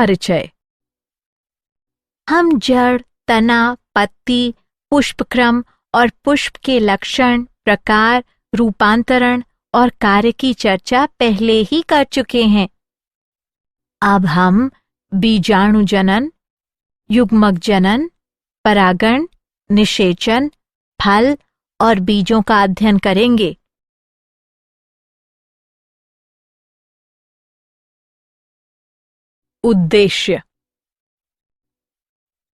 परिचय। हम जड़, तना, पत्ती, पुष्पक्रम और पुष्प के लक्षण, प्रकार, रूपांतरण और कार्य की चर्चा पहले ही कर चुके हैं। अब हम बीजाणु जनन, युग्मक जनन, परागण, निषेचन, फल और बीजों का अध्ययन करेंगे। उद्देश्य।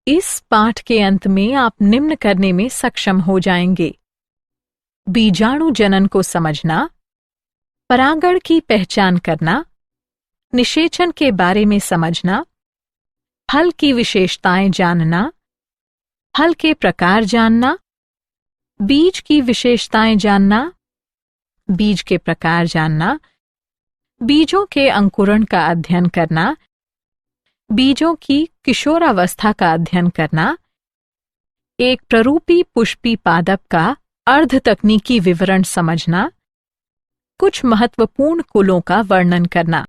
इस पाठ के अंत में आप निम्न करने में सक्षम हो जाएंगे: बीजाणु जनन को समझना, परागण की पहचान करना, निषेचन के बारे में समझना, फल की विशेषताएं जानना, फल के प्रकार जानना, बीज की विशेषताएं जानना, बीज के प्रकार जानना, बीजों के अंकुरण का अध्ययन करना, बीजों की किशोरावस्था का अध्ययन करना, एक प्ररूपी पुष्पी पादप का अर्ध तकनीकी विवरण समझना, कुछ महत्वपूर्ण कुलों का वर्णन करना।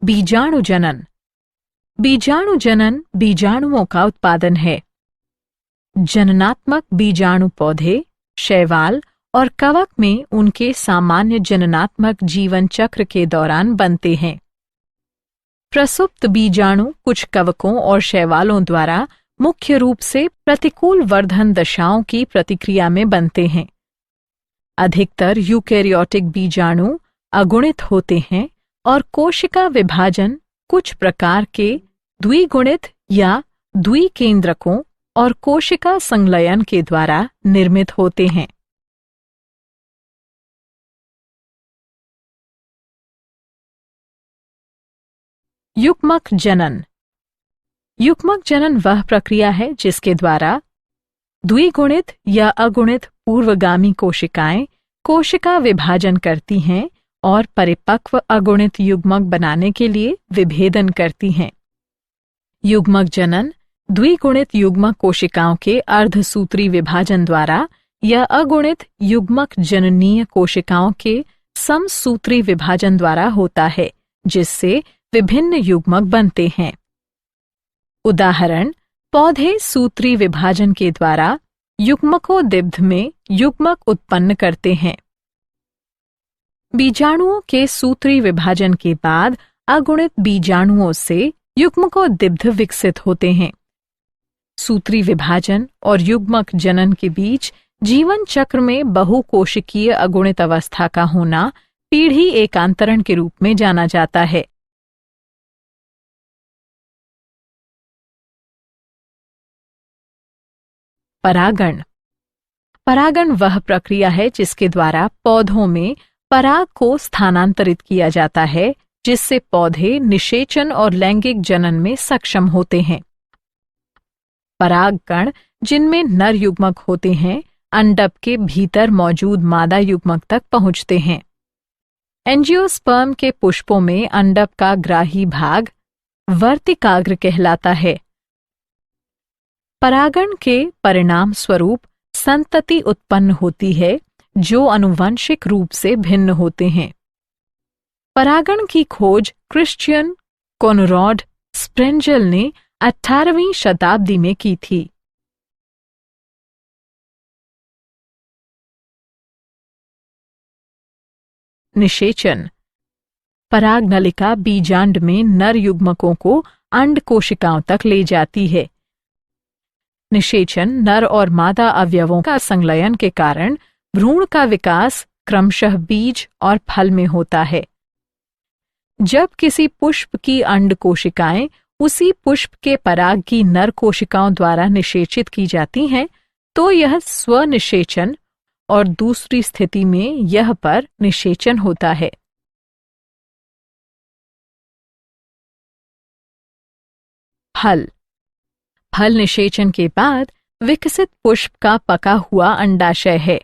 बीजाणु जनन। बीजाणु जनन बीजाणुओं का उत्पादन है। जननात्मक बीजाणु पौधे, शैवाल और कवक में उनके सामान्य जननात्मक जीवन चक्र के दौरान बनते हैं। प्रसुप्त बीजाणु कुछ कवकों और शैवालों द्वारा मुख्य रूप से प्रतिकूल वर्धन दशाओं की प्रतिक्रिया में बनते हैं। अधिकतर यूकेरियोटिक बीजाणु अगुणित होते हैं और कोशिका विभाजन कुछ प्रकार के द्विगुणित या द्विकेंद्रकों और कोशिका संलयन के द्वारा निर्मित होते हैं। युग्मक जनन। युग्मक जनन वह प्रक्रिया है जिसके द्वारा द्विगुणित या अगुणित पूर्वगामी कोशिकाएं कोशिका विभाजन करती हैं और परिपक्व अगुणित युग्मक बनाने के लिए विभेदन करती हैं। युग्मक जनन द्विगुणित युग्मक कोशिकाओं के अर्धसूत्री विभाजन द्वारा या अगुणित युग्मक जननीय कोशिकाओं के समसूत्री विभाजन द्वारा होता है, जिससे विभिन्न युग्मक बनते हैं। उदाहरण: पौधे सूत्री विभाजन के द्वारा युग्मकोद्भिद में युग्मक उत्पन्न करते हैं। बीजाणुओं के सूत्री विभाजन के बाद अगुणित बीजाणुओं से युग्मकोद्भिद विकसित होते हैं। सूत्री विभाजन और युग्मक जनन के बीच जीवन चक्र में बहुकोशिकीय अगुणित अवस्था का होना पीढ़ी एकांतरण के रूप में जाना जाता है। परागण। परागण वह प्रक्रिया है जिसके द्वारा पौधों में पराग को स्थानांतरित किया जाता है, जिससे पौधे निषेचन और लैंगिक जनन में सक्षम होते हैं। परागकण, जिनमें नर युग्मक होते हैं, अंडक के भीतर मौजूद मादा युग्मक तक पहुंचते हैं। एंजियोस्पर्म के पुष्पों में अंडक का ग्राही भाग वर्तिकाग्र कहलाता है। परागण के परिणाम स्वरूप संतति उत्पन्न होती है, जो आनुवंशिक रूप से भिन्न होते हैं। परागण की खोज क्रिश्चियन कोनराड स्प्रेंजल ने 18वीं शताब्दी में की थी। निषेचन। परागनलिका बीजांड में नर युग्मकों को अंड कोशिकाओं तक ले जाती है। निषेचन नर और मादा अवयवों का संलयन के कारण भ्रूण का विकास क्रमशः बीज और फल में होता है। जब किसी पुष्प की अंड कोशिकाएं उसी पुष्प के पराग की नर कोशिकाओं द्वारा निषेचित की जाती हैं, तो यह स्वनिषेचन और दूसरी स्थिति में यह पर निषेचन होता है। फल। फल निषेचन के बाद विकसित पुष्प का पका हुआ अंडाशय है।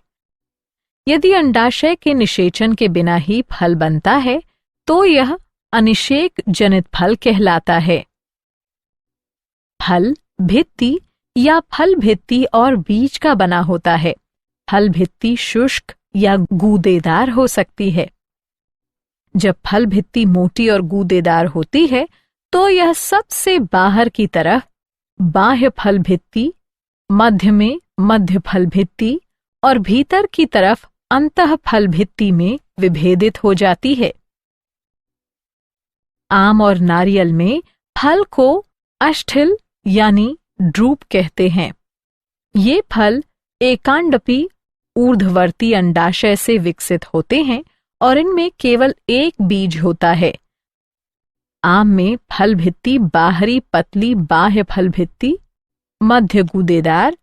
यदि अंडाशय के निषेचन के बिना ही फल बनता है, तो यह अनिषेक जनित फल कहलाता है। फल भित्ति या फल भित्ति और बीज का बना होता है। फल भित्ति शुष्क या गूदेदार हो सकती है। जब फल भित्ति मोटी और गूदेदार होती है तो यह सबसे बाहर की तरफ बाह्य फल भित्ति, मध्य में मध्य फल भित्ति और भीतर की तरफ अंतः फल भित्ति में विभेदित हो जाती है। आम और नारियल में फल को अष्ठिल यानी ड्रूप कहते हैं। ये फल एकांडपी ऊर्ध्ववर्ती अंडाशय से विकसित होते हैं और इनमें केवल एक बीज होता है। आम में फल भित्ति बाहरी पतली बाह्य फल भित्ति, मध्य गूदेदार,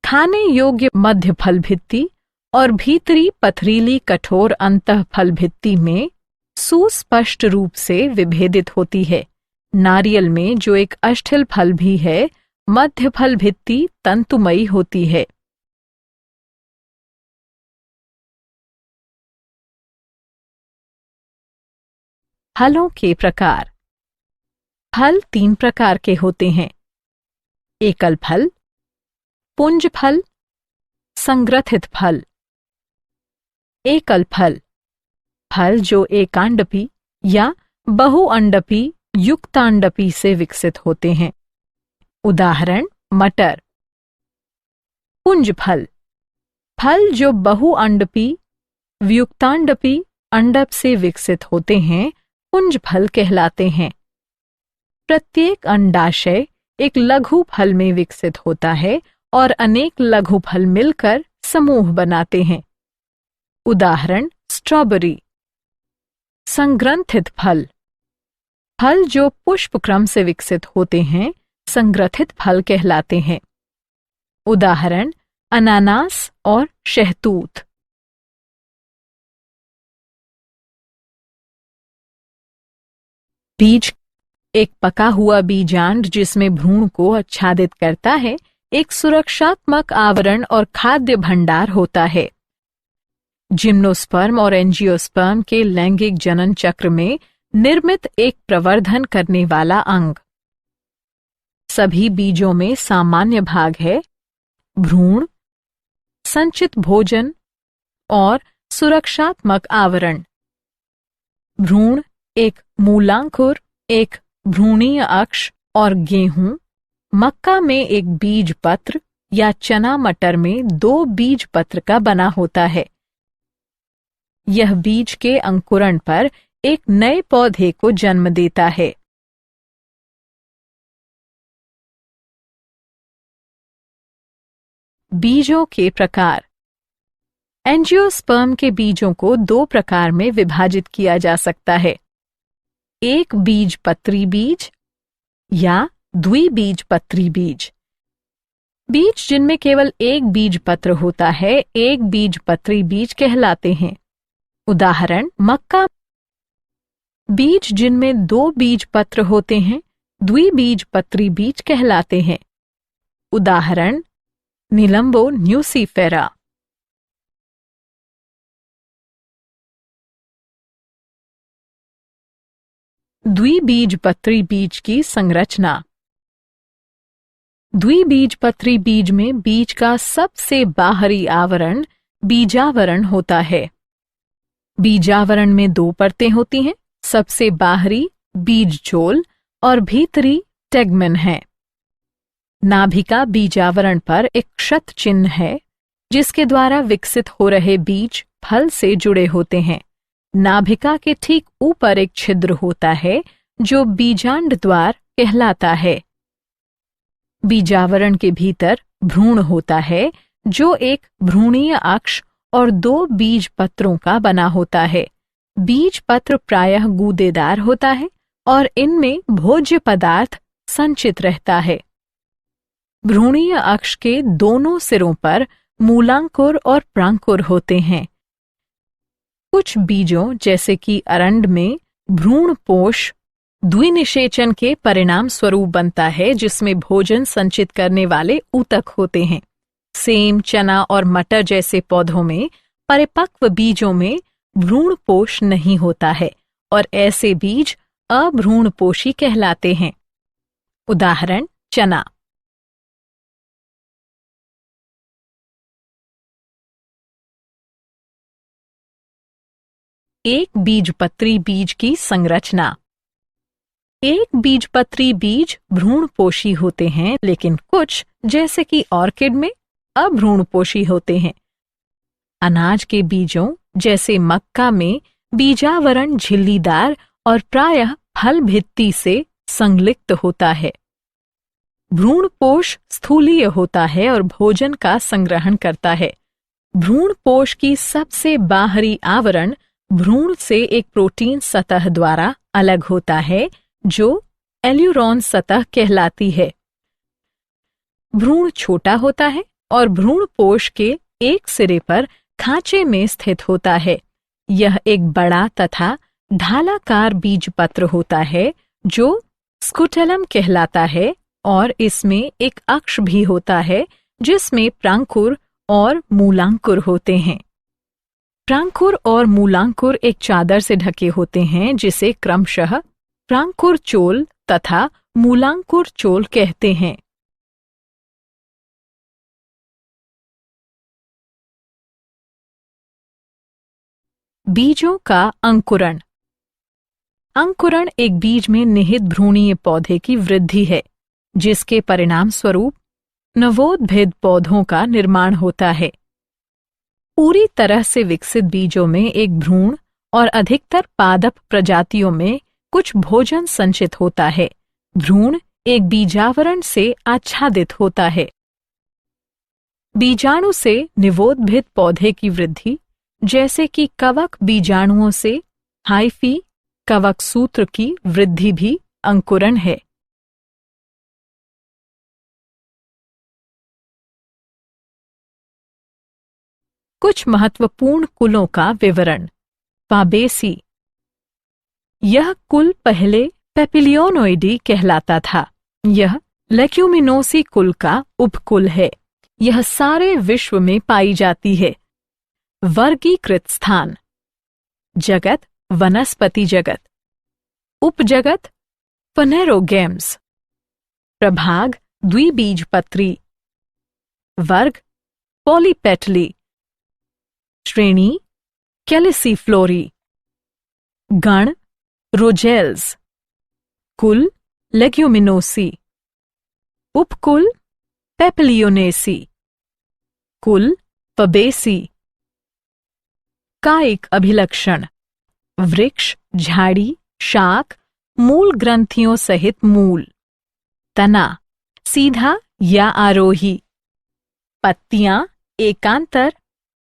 खाने योग्य मध्य फल भित्ति और भीतरी पथरीली कठोर अंतः फल भित्ति में सुस्पष्ट रूप से विभेदित होती है। नारियल में जो एक अष्ठिल फल भी है, मध्य फल भित्ति तंतुमयी होती है। फलों के प्रकार। फल 3 प्रकार के होते हैं: एकल फल, पुंज फल, संग्रथित फल। एकल फल, फल जो एकांडपी या बहुअंडपी युक्तांडपी से विकसित होते हैं। उदाहरण मटर। पुंज फल, फल जो बहुअंडपी व्युक्तांडपी अंडप से विकसित होते हैं, पुंज फल कहलाते हैं। प्रत्येक अंडाशय एक लघु फल में विकसित होता है और अनेक लघु फल मिलकर समूह बनाते हैं। उदाहरण स्ट्रॉबेरी। संग्रंथित फल, फल जो पुष्प क्रम से विकसित होते हैं, संग्रथित फल कहलाते हैं। उदाहरण अनानास और शहतूत। बीज, एक पका हुआ बीजांड जिसमें भ्रूण को आच्छादित करता है, एक सुरक्षात्मक आवरण और खाद्य भंडार होता है। जिम्नोस्पर्म और एंजियोस्पर्म के लैंगिक जनन चक्र में निर्मित एक प्रवर्धन करने वाला अंग। सभी बीजों में सामान्य भाग है: भ्रूण, संचित भोजन और सुरक्षात्मक आवरण। भ्रूण एक मूलांकुर, एक भ्रूणीय अक्ष और गेहूं, मक्का में एक बीज पत्र या चना मटर में 2 बीज पत्र का बना होता है। यह बीज के अंकुरण पर एक नए पौधे को जन्म देता है। बीजों के प्रकार। एंजियोस्पर्म के बीजों को 2 प्रकार में विभाजित किया जा सकता है: एक बीजपत्री बीज या द्विबीजपत्री बीज। बीज जिनमें केवल एक बीजपत्र होता है, एक बीजपत्री बीज कहलाते हैं। उदाहरण मक्का। बीज जिनमें 2 बीजपत्र होते हैं, द्विबीजपत्री बीज कहलाते हैं। उदाहरण निलंबो न्यूसीफेरा। द्विबीजपत्री बीज की संरचना। द्विबीजपत्री बीज में बीज का सबसे बाहरी आवरण बीजावरण होता है। बीजावरण में 2 परतें होती हैं: सबसे बाहरी बीजजोल और भीतरी टेगमेन है। नाभिका बीजावरण पर एक क्षत चिन्ह है जिसके द्वारा विकसित हो रहे बीज फल से जुड़े होते हैं। नाभिका के ठीक ऊपर एक छिद्र होता है जो बीजांड द्वार कहलाता है। बीजावरण के भीतर भ्रूण होता है जो एक भ्रूणीय अक्ष और 2 बीज पत्रों का बना होता है। बीज पत्र प्रायः गूदेदार होता है और इनमें भोज्य पदार्थ संचित रहता है। भ्रूणीय अक्ष के दोनों सिरों पर मूलांकुर और प्रांकुर होते हैं। कुछ बीजों जैसे कि अरंड में भ्रूणपोष द्विनिषेचन के परिणाम स्वरूप बनता है जिसमें भोजन संचित करने वाले ऊतक होते हैं। सेम, चना और मटर जैसे पौधों में परिपक्व बीजों में भ्रूणपोष नहीं होता है और ऐसे बीज अभ्रूणपोषी कहलाते हैं। उदाहरण चना। एक बीजपत्री बीज की संरचना। एक बीजपत्री बीज भ्रूणपोषी होते हैं, लेकिन कुछ जैसे कि ऑर्किड में अभ्रूणपोषी होते हैं। अनाज के बीजों जैसे मक्का में बीजावरण झिल्लीदार और प्रायः फल भित्ति से संलिप्त होता है। भ्रूणपोष स्थूलीय होता है और भोजन का संग्रहण करता है। भ्रूणपोष की सबसे बाहरी आवरण भ्रूण से एक प्रोटीन सतह द्वारा अलग होता है जो एल्यूरोन सतह कहलाती है। भ्रूण छोटा होता है और भ्रूणपोष के एक सिरे पर खांचे में स्थित होता है। यह एक बड़ा तथा ढालाकार बीजपत्र होता है जो स्कुटेलम कहलाता है और इसमें एक अक्ष भी होता है जिसमें प्रांकुर और मूलांकुर होते हैं। प्रांकुर और मूलांकुर एक चादर से ढके होते हैं जिसे क्रमशः प्रांकुर चोल तथा मूलांकुर चोल कहते हैं। बीजों का अंकुरण। अंकुरण एक बीज में निहित भ्रूणीय पौधे की वृद्धि है, जिसके परिणाम स्वरूप नवोद्भिद पौधों का निर्माण होता है। पूरी तरह से विकसित बीजों में एक भ्रूण और अधिकतर पादप प्रजातियों में कुछ भोजन संचित होता है। भ्रूण एक बीजावरण से आच्छादित होता है। बीजाणु से निवोद्भिद पौधे की वृद्धि, जैसे कि कवक बीजाणुओं से हाइफी कवक सूत्र की वृद्धि भी अंकुरण है। कुछ महत्वपूर्ण कुलों का विवरण। फाबेसी। यह कुल पहले पेपिलियोनोइडी कहलाता था। यह लेग्यूमिनोसी कुल का उपकुल है। यह सारे विश्व में पाई जाती है। वर्गीकृत स्थान। जगत वनस्पति जगत। उपजगत फनेरोगेम्स। प्रभाग द्विबीजपत्री। वर्ग पॉलीपेटली। श्रेणी कैलिसिफ्लोरी। गण रोजेल्स। कुल लेग्यूमिनोसी। उपकुल पेपिलियोनेसी। कुल फबेसी। कायिक अभिलक्षण। वृक्ष, झाड़ी, शाख, मूल ग्रंथियों सहित मूल। तना सीधा या आरोही। पत्तियां एकांतर,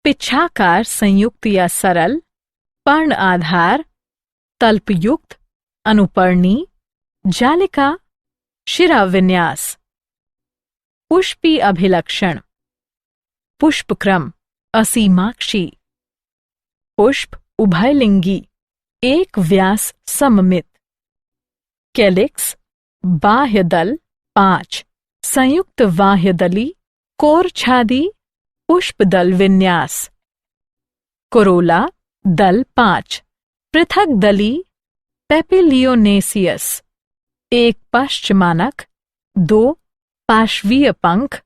पिच्छाकार संयुक्त या सरल, पर्ण आधार, तल्पयुक्त, अनुपर्णी, जालिका, शिराविन्यास। पुष्पी अभिलक्षण। पुष्पक्रम असीमाक्षी। पुष्प उभयलिंगी, एक व्यास सममित। कैलिक्स बाह्य दल 5, संयुक्त बाह्यदली, कोरछादी, पुष्पदल विन्यास। कोरोला दल 5, पृथक दली, पेपिलियोनेसियस। एक पश्चमानक, 2 पार्श्वीय पंख,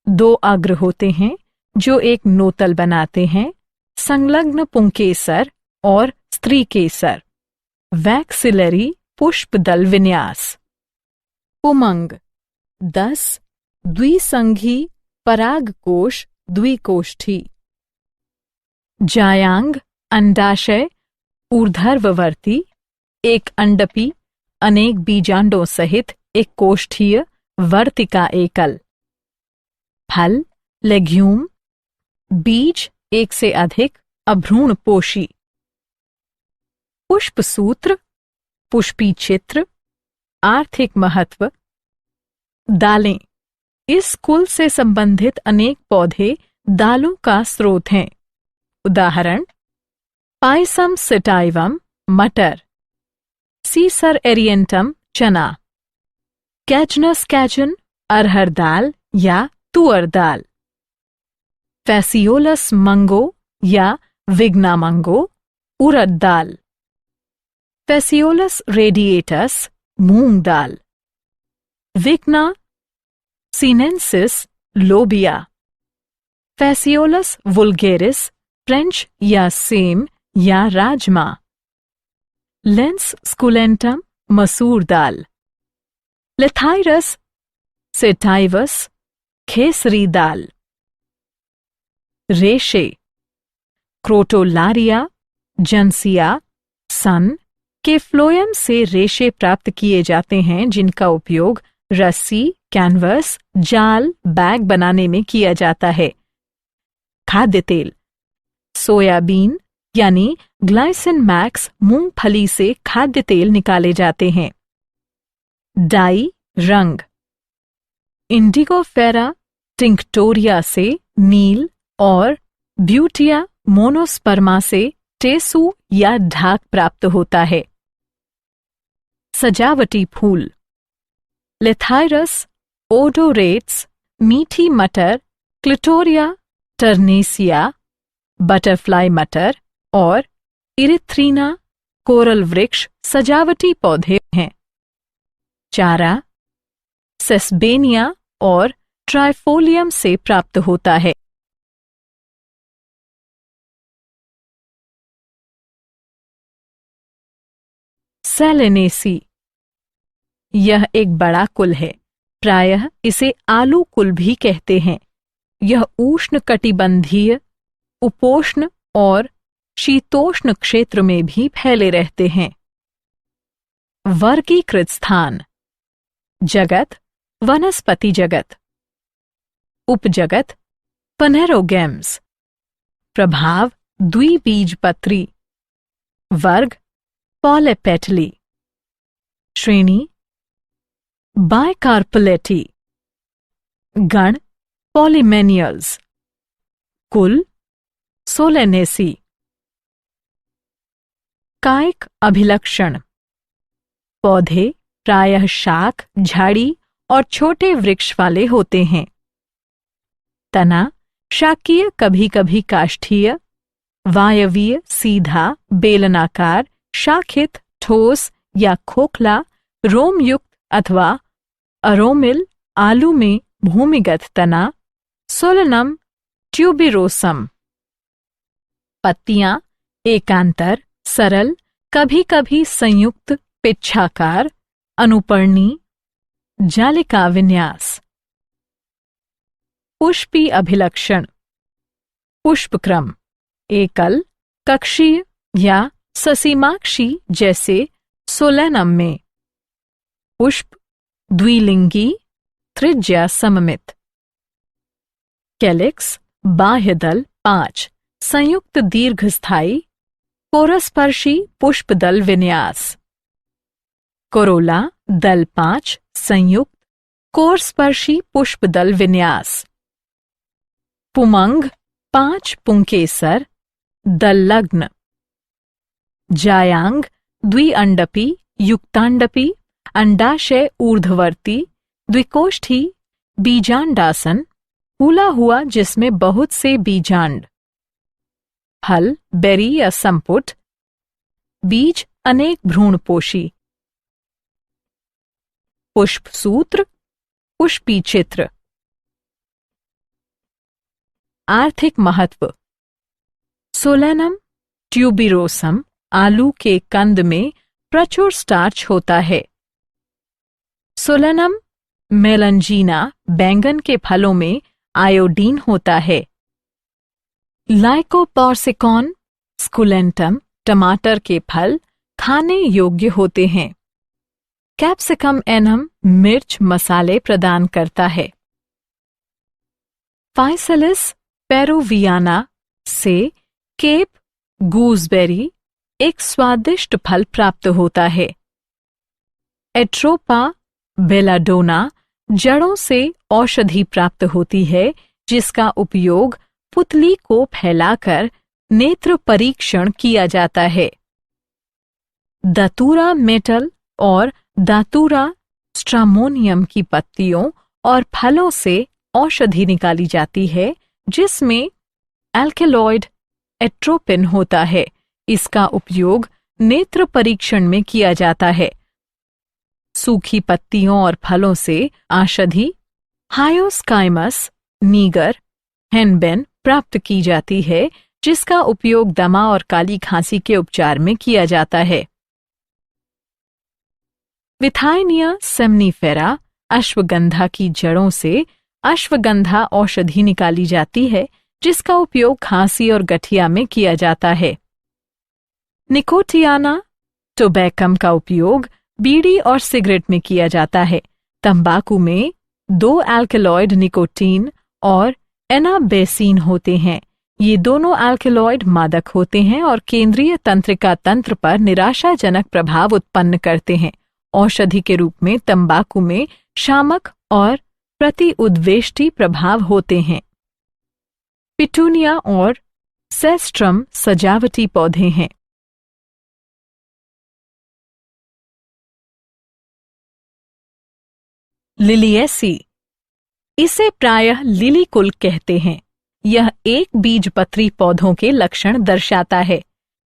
2 अग्र होते हैं जो एक नोतल बनाते हैं, संलग्न पुंकेसर और स्त्रीकेसर। वैक्सिलरी पुष्पदल विन्यास। उमंग 10 द्विसंघी परागकोश द्विकोष्ठी। जायांग अंडाशय ऊर्ध्ववर्ती, एक अंडपी, अनेक बीजांडों सहित एक कोष्ठीय वर्तिका एकल। फल लेग्यूम। बीज एक से अधिक, अभ्रूणपोषी। पुष्पसूत्र, पुष्पी चित्र। आर्थिक महत्व। दालें। इस कुल से संबंधित अनेक पौधे दालों का स्रोत हैं। उदाहरण पायसम सिटाइवम मटर, सीसर एरिएंटम चना, कैचनस कैचन अरहर दाल या तुअर दाल, फैसियोलस मंगो या विग्ना मंगो उड़द दाल, फैसियोलस रेडिएटस मूंग दाल, विग्ना सीनेंसिस लोबिया, फैसियोलस वुल्गेरिस फ्रेंच या सेम या राजमा। लेंस स्कुलेंटम मसूर दाल। लेथाइरस सेटाइवस खेसरी दाल। रेशे क्रोटोलारिया जंसिया सन के फ्लोएम से रेशे प्राप्त किए जाते हैं, जिनका उपयोग रस्सी, कैनवस, जाल, बैग बनाने में किया जाता है। खाद्य तेल सोयाबीन यानी ग्लाइसिन मैक्स मूंगफली से खाद्य तेल निकाले जाते हैं। डाई रंग इंडिगोफेरा टिंक्टोरिया से नील और ब्यूटिया मोनोस्पर्मा से टेसू या ढाक प्राप्त होता है। सजावटी फूल लेथाइरस ओडोरेट्स, मीठी मटर, क्लिटोरिया टर्नेसिया, बटरफ्लाई मटर और इरिथ्रीना कोरल वृक्ष सजावटी पौधे हैं। चारा सेस्बेनिया और ट्राइफोलियम से प्राप्त होता है। सेलेनेसी यह एक बड़ा कुल है, प्रायः इसे आलू कुल भी कहते हैं। यह उष्ण कटिबंधीय, उपोष्ण और शीतोष्ण क्षेत्र में भी फैले रहते हैं। वर्गीकृत स्थान जगत वनस्पति जगत। उपजगत पनेरोगेम्स। प्रभाव द्विबीजपत्री। वर्ग पॉलीपेटली। श्रेणी बाइकार्पलेटी। गण पॉलीमेनियल्स। कुल सोलेनेसी। कायिक अभिलक्षण पौधे प्रायः शाख, झाड़ी और छोटे वृक्ष वाले होते हैं। तना शाकीय, कभी कभी काष्ठीय, वायवीय, सीधा, बेलनाकार, शाखित, ठोस या खोखला, रोमयुक्त अथवा अरोमिल। आलू में भूमिगत तना सोलनम ट्यूबिरोसम। पत्तियां एकांतर, सरल, कभी कभी संयुक्त, पिच्छाकार, अनुपर्णी, जालिका विन्यास। पुष्पी अभिलक्षण पुष्पक्रम एकल, कक्षीय या ससीमाक्षी जैसे सोलेनम में। पुष्प द्विलिंगी, त्रिज्या सममित। कैलिक्स बाह्यदल 5, संयुक्त दीर्घस्थायी, कोरस्पर्शी पुष्पदल विन्यास। कोरोला दल 5, संयुक्त, कोरस्पर्शी पुष्पदल विन्यास। पुमंग 5 पुंकेसर, दल्लग्न। जायांग द्विअंडपी, युक्तांडपी, अंडाशय ऊर्ध्ववर्ती, द्विकोष्ठी, बीजांडासन, फूला हुआ जिसमें बहुत से बीजांड। फल बेरी या संपुट। बीज अनेक भ्रूणपोषी। पुष्पसूत्र पुष्पी चित्र। आर्थिक महत्व सोलेनम ट्यूबिरोसम आलू के कंद में प्रचुर स्टार्च होता है। सोलेनम मेलंजीना बैंगन के फलों में आयोडीन होता है। लाइकोपोर्सिकॉन स्कुलेंटम टमाटर के फल खाने योग्य होते हैं। कैप्सिकम एनम मिर्च मसाले प्रदान करता है। फाइसेलिस पेरुवियाना से केप गूसबेरी एक स्वादिष्ट फल प्राप्त होता है। एट्रोपा बेलाडोना जड़ों से औषधि प्राप्त होती है, जिसका उपयोग पुतली को फैलाकर नेत्र परीक्षण किया जाता है। दातूरा मेटल और दातूरा स्ट्रामोनियम की पत्तियों और फलों से औषधि निकाली जाती है, जिसमें एल्केलॉइड एट्रोपिन होता है। इसका उपयोग नेत्र परीक्षण में किया जाता है। सूखी पत्तियों और फलों से औषधि हायोस्काइमस नीगर हेनबेन प्राप्त की जाती है, जिसका उपयोग दमा और काली खांसी के उपचार में किया जाता है। विथाइनिया सेमनीफेरा अश्वगंधा की जड़ों से अश्वगंधा औषधि निकाली जाती है, जिसका उपयोग खांसी और गठिया में किया जाता है। निकोटियाना टोबैकम का उपयोग बीड़ी और सिगरेट में किया जाता है। तंबाकू में 2 अल्कलॉइड निकोटीन और एनाबेसिन होते हैं। ये दोनों अल्कलॉइड मादक होते हैं और केंद्रीय तंत्रिका तंत्र पर निराशाजनक प्रभाव उत्पन्न करते हैं। औषधि के रूप में तंबाकू में शामक और प्रतिउद्वेष्टि प्रभाव होते हैं। पिटूनिया और सेस्ट्रम सजावटी पौधे हैं। लिलिएसी, इसे प्रायः लिली कुल कहते हैं। यह एक बीजपत्री पौधों के लक्षण दर्शाता है।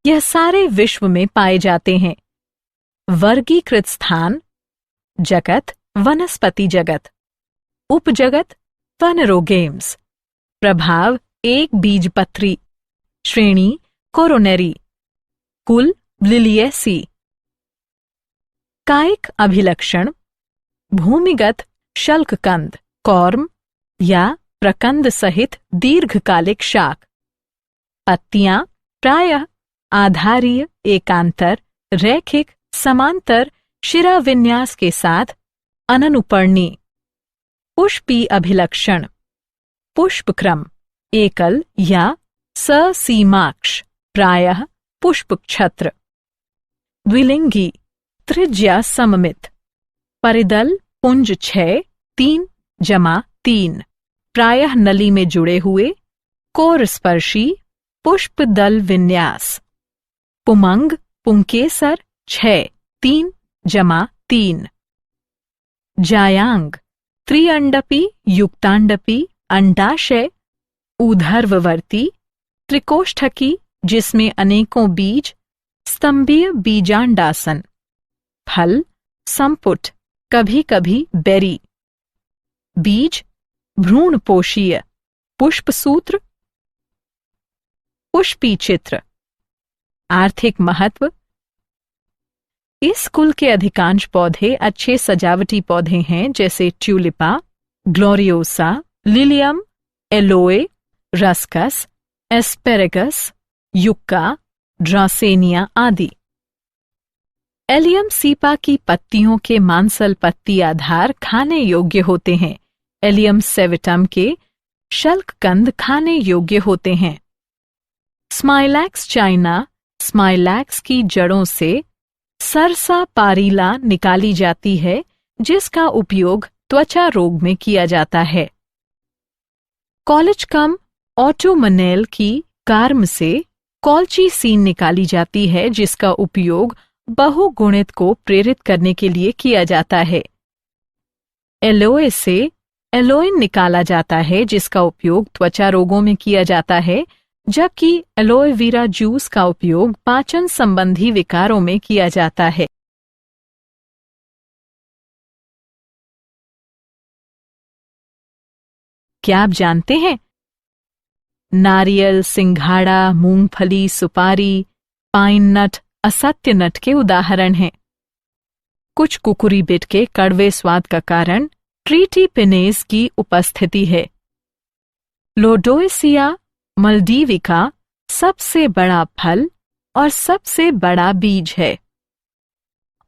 यह सारे विश्व में पाए जाते हैं। वर्गीकृत स्थान: जगत, वनस्पति जगत। उपजगत: फनरोगेम्स। प्रभाव: एक बीजपत्री। श्रेणी: कोरोनेरी। कुल: लिलिएसी। कायिक अभिलक्षण: भूमिगत शल्ककंद, कॉर्म या प्रकंद सहित दीर्घकालिक शाक। पत्तियां प्रायः आधारीय, एकांतर, रैखिक, समांतर शिराविन्यास के साथ अननुपर्णी। पुष्पी अभिलक्षण: पुष्पक्रम एकल या ससीमाक्ष, प्रायः पुष्पक्षत्र। द्विलिंगी, त्रिज्या सममित। परिदल पुंज 6, 3-3, प्रायः नली में जुड़े हुए। कोरस्पर्शी, पुष्पदल विन्यास। पुमंग, पुंकेसर 6, 3-3। जायांग, त्रिअंडपी, युक्तांडपी, अंडाशय, ऊर्ध्ववर्ती, त्रिकोष्ठकी जिसमें अनेकों बीज, स्तंभीय बीजांडासन। फल: संपुट, कभी कभी बेरी। बीज: भ्रूणपोषीय। पुष्पसूत्र। पुष्पी चित्र। आर्थिक महत्व: इस कुल के अधिकांश पौधे अच्छे सजावटी पौधे हैं, जैसे Tulipa, Gloriosa, Lilium, Aloe, Ruscus, Asparagus, Yucca, Dracaena आदि। एलियम सीपा की पत्तियों के मांसल पत्ती आधार खाने योग्य होते हैं। एलियम सेविटम के शल्ककंद खाने योग्य होते हैं। स्माइलैक्स चाइना, स्माइलैक्स की जड़ों से सरसा पारीला निकाली जाती है, जिसका उपयोग त्वचा रोग में किया जाता है। कॉलेजकम ऑटोमनेल की कार्म से कॉल्चीसीन निकाली जाती है, जिसका उपयोग बहुगुणित को प्रेरित करने के लिए किया जाता है। एलोए से एलोइन निकाला जाता है, जिसका उपयोग त्वचा रोगों में किया जाता है, जबकि एलोए वीरा जूस का उपयोग पाचन संबंधी विकारों में किया जाता है। क्या आप जानते हैं? नारियल, सिंघाड़ा, मूंगफली, सुपारी, पाइन नट असत्य नट के उदाहरण हैं। कुछ कुकुरीबिट के कड़वे स्वाद का कारण ट्रीटीपिनेज की उपस्थिति है। लोडोएसिया मल्डीविका सबसे बड़ा फल और सबसे बड़ा बीज है।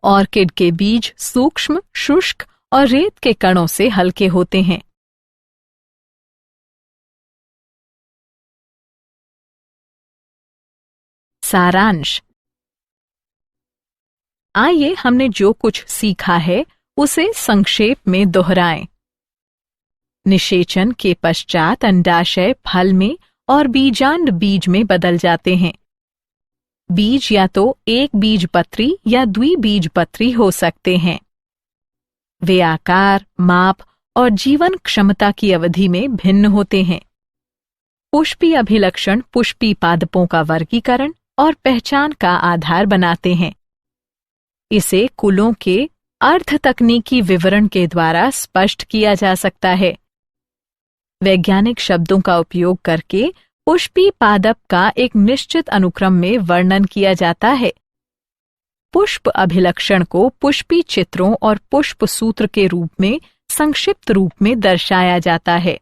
ऑर्किड के बीज सूक्ष्म, शुष्क और रेत के कणों से हल्के होते हैं। सारांश: आइए हमने जो कुछ सीखा है उसे संक्षेप में दोहराएं। निषेचन के पश्चात अंडाशय फल में और बीजांड बीज में बदल जाते हैं। बीज या तो एक बीजपत्री या द्विबीजपत्री हो सकते हैं। वे आकार, माप और जीवन क्षमता की अवधि में भिन्न होते हैं। पुष्पी अभिलक्षण पुष्पी पादपों का वर्गीकरण और पहचान का आधार बनाते हैं। इसे कुलों के अर्ध तकनीकी विवरण के द्वारा स्पष्ट किया जा सकता है। वैज्ञानिक शब्दों का उपयोग करके पुष्पी पादप का एक निश्चित अनुक्रम में वर्णन किया जाता है। पुष्प अभिलक्षण को पुष्पी चित्रों और पुष्प सूत्र के रूप में संक्षिप्त रूप में दर्शाया जाता है।